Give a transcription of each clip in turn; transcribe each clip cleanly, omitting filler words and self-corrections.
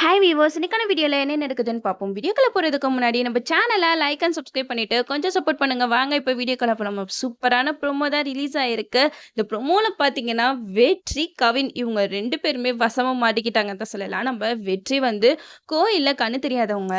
Hi viewers, இன்னைக்கான வீடியோல என்ன நடக்குதுன்னு பார்ப்போம். வீடியோக்குள்ள போறதுக்கு முன்னாடி நம்ம சேனலை லைக் அண்ட் சப்ஸ்கிரைப் பண்ணிட்டு கொஞ்சம் சப்போர்ட் பண்ணுங்க. வாங்க இப்போ வீடியோக்குள்ள போலாம். சூப்பரான ப்ரோமோ தான் ரிலீஸ் ஆயிருக்கு. இந்த ப்ரோமோல பார்த்தீங்கன்னா வெற்றி, கவின் இவங்க 2 பேருமே வசமா மாட்டிக்கிட்டாங்கன்னு தான் சொல்லலாம். நம்ம வெற்றி வந்து கோயில்ல கண்ணு தெரியாதவங்க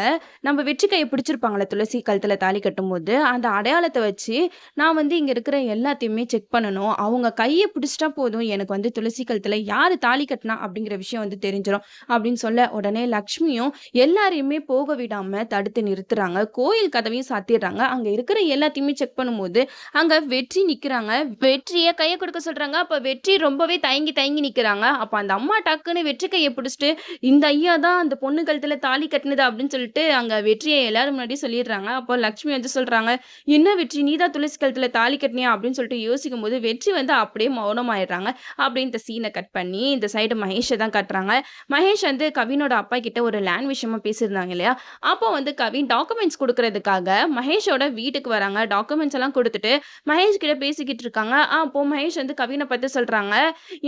நம்ம வெற்றி கையை பிடிச்சிருப்பாங்களே துளசி கழுத்துல தாலி கட்டும்போது, அந்த அடையாளத்தை வச்சு நான் வந்து இங்க இருக்கிற எல்லாத்தையுமே செக் பண்ணணும். அவங்க கையை பிடிச்சிட்டா போதும் எனக்கு வந்து துளசி கழுத்துல யாரு தாலி கட்டினா அப்படிங்கிற விஷயம் வந்து தெரிஞ்சிடும் அப்படின்னு சொல்ல உடனே லக்ஷ்மியும் எல்லாரையுமே போக விடாம தடுத்து நிறுத்துறாங்க. கோயில் கதவையும் சாத்திடுறாங்க. அங்க இருக்கிற எல்லாத்தையுமே செக் பண்ணும்போது அங்க வெற்றி நிக்கிறாங்க. வெற்றிய கைய கொடுக்க சொல்றாங்க. அப்ப வெற்றி ரொம்பவே தயங்கி தயங்கி நிக்கிறாங்க. அப்ப அந்த அம்மா டக்குன்னு வெற்றி கைய பிடிச்சிட்டு இந்த ஐயா தான் அந்த பொண்ணு கழுத்துல தாலி கட்டினது அப்படின்னு சொல்லிட்டு அங்க வெற்றியை எல்லாரும் முன்னாடி சொல்லிடுறாங்க. அப்போ லக்ஷ்மி வந்து சொல்றாங்க, என்ன வெற்றி நீதான் துளசி கழுத்துல தாலி கட்டினியா அப்படின்னு சொல்லிட்டு யோசிக்கும் போது வெற்றி வந்து அப்படியே மௌனமாயிடுறாங்க. அப்படி இந்த சீனை கட் பண்ணி இந்த சைடு மகேஷை தான் காட்டுறாங்க. மகேஷ் வந்து கவினோட அப்பா கிட்ட ஒரு லேண்ட் விஷயமா பேசியிருந்தாங்க இல்லையா? அப்போ வந்து கவின் டாக்குமெண்ட்ஸ் குடுக்குறதுக்காக மகேஷோட வீட்டுக்கு வராங்க. டாக்குமெண்ட்ஸ் எல்லாம் குடுத்துட்டு மகேஷ் கிட்ட பேசிக்கிட்டு இருக்காங்க. அப்போ மகேஷ் வந்து கவின பார்த்து சொல்றாங்க,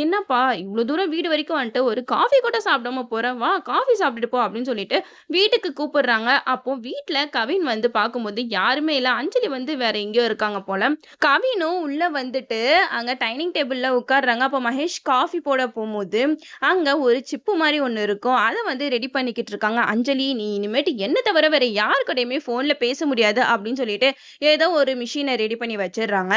"என்னப்பா இவ்ளோ தூரம் வீடு வரைக்கும் வந்துட்டு ஒரு காஃபி கூட சாப்பிடாம போற? வா காஃபி சாப்பிட்டுட்டு போ" அப்படின்னு சொல்லிட்டு வீட்டுக்கு கூப்பிடுறாங்க. அப்போ வீட்ல கவின் வந்து பார்க்கும்போது யாருமே இல்ல. அஞ்சலி வந்து வேற எங்கேயோ இருக்காங்க போல. கவினும் உள்ள வந்துட்டு அங்க டைனிங் டேபிள்ல உட்கார்றாங்க. அப்போ மகேஷ் காஃபி போட போம்போது அங்க ஒரு சிப்பு மாரி ஒண்ணு இருக்கும். அத வந்து ரெடி பண்ணிக்கிட்டு இருக்காங்க. "அஞ்சலி நீ இனிமேட்டு என்ன தவிர வேற யார் கூடயுமே ஃபோன்ல பேச முடியாது" அப்படின்னு சொல்லிட்டு ஏதோ ஒரு மிஷின ரெடி பண்ணி வச்சுடுறாங்க.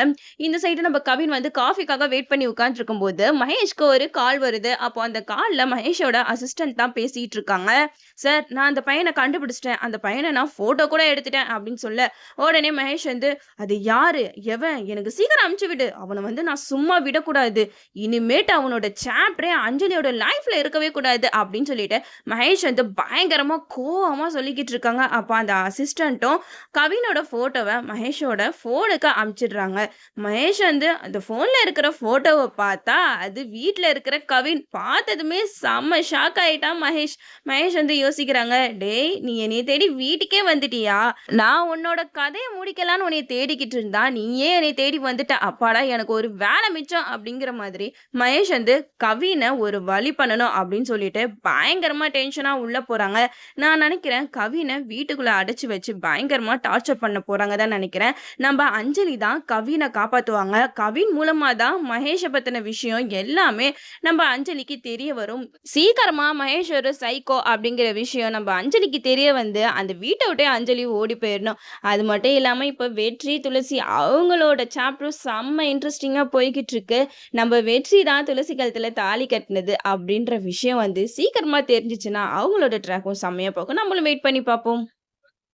இந்த சைடு நம்ம கவின் வந்து காஃபிக்காக வெயிட் பண்ணி உட்கார்ந்துருக்கும்போது, மகேஷ்க்கு ஒரு கால் வருது. அப்போ அந்த கால்ல மகேஷோட அசிஸ்டன்ட் தான் பேசிட்டு இருக்காங்க. "சார் நான் அந்த பையன கண்டுபிடிச்சுட்டேன். அந்த பையன நான் ஃபோட்டோ கூட எடுத்துட்டேன்" அப்படின்னு சொல்ல, உடனே மகேஷ் வந்து, "அது யாரு? எவன்? எனக்கு சீக்கிரம் அனுப்பிச்சு விடு. அவன வந்து நான் சும்மா விடக்கூடாது. இனிமேட்டு அவனோட சாப்டரே அஞ்சலியோட லைஃப்ல இருக்கவே கூடாது" அப்படின்னு சொல்லிட்டு மகேஷ் வந்து பயங்கரமா கோவமா சொல்லிக்கிட்டு இருக்காங்க. அப்ப அந்த அசிஸ்டன்ட்டும் கவினோட போட்டோவை மகேஷோட போனுக்கு அனுப்பிச்சிடுறாங்க. மகேஷ் வந்து அந்த போன்ல இருக்கிற போட்டோவை பார்த்தா அது வீட்ல இருக்கிற கவின். பார்த்ததுமே செம்ம ஷாக் ஆயிட்டான் மகேஷ். மகேஷ் வந்து யோசிக்கிறாங்க, டேய் நீ என்னைய தேடி வீட்டுக்கே வந்துட்டியா? நான் உன்னோட கதையை முடிக்கலான்னு உன்னைய தேடிக்கிட்டு இருந்தா நீயே என்னை தேடி வந்துட்ட. அப்பாடா எனக்கு ஒரு வேலை மிச்சம் அப்படிங்கிற மாதிரி மகேஷ் வந்து கவினை ஒரு வழி பண்ணணும் அப்படின்னு சொல்லிட்டு பயங்கரமா டென்ஷனா உள்ள போறாங்க. நான் நினைக்கிறேன் கவினை வீட்டுக்குள்ள அடைச்சு வச்சு பயங்கரமா டார்ச்சர் பண்ண போறாங்க தான் நினைக்கிறேன். நம்ம அஞ்சலி தான் கவினை காப்பாத்துவாங்க. கவின் மூலமா தான் மகேஷ பத்தின விஷயம் எல்லாமே நம்ம அஞ்சலிக்கு தெரிய வரும். சீக்கிரமா மகேஷ் ஒரு சைக்கோ அப்படிங்கிற விஷயம் நம்ம அஞ்சலிக்கு தெரிய வந்து அந்த வீட்டை விட்டே அஞ்சலி ஓடி போயிடணும். அது மட்டும் இல்லாம இப்ப வெற்றி துளசி அவங்களோட சாப்டர் செம்ம இன்ட்ரெஸ்டிங்கா போய்கிட்டு இருக்கு. நம்ம வெற்றி தான் துளசி கழுத்துல தாலி கட்டினது அப்படின்ற விஷயம் வந்து சீக்கிரமா தெரிஞ்சுச்சுன்னா அவங்களோட ட்ராக்கும் செம்மையா போகும். நம்மளும் வெயிட் பண்ணி பார்ப்போம்.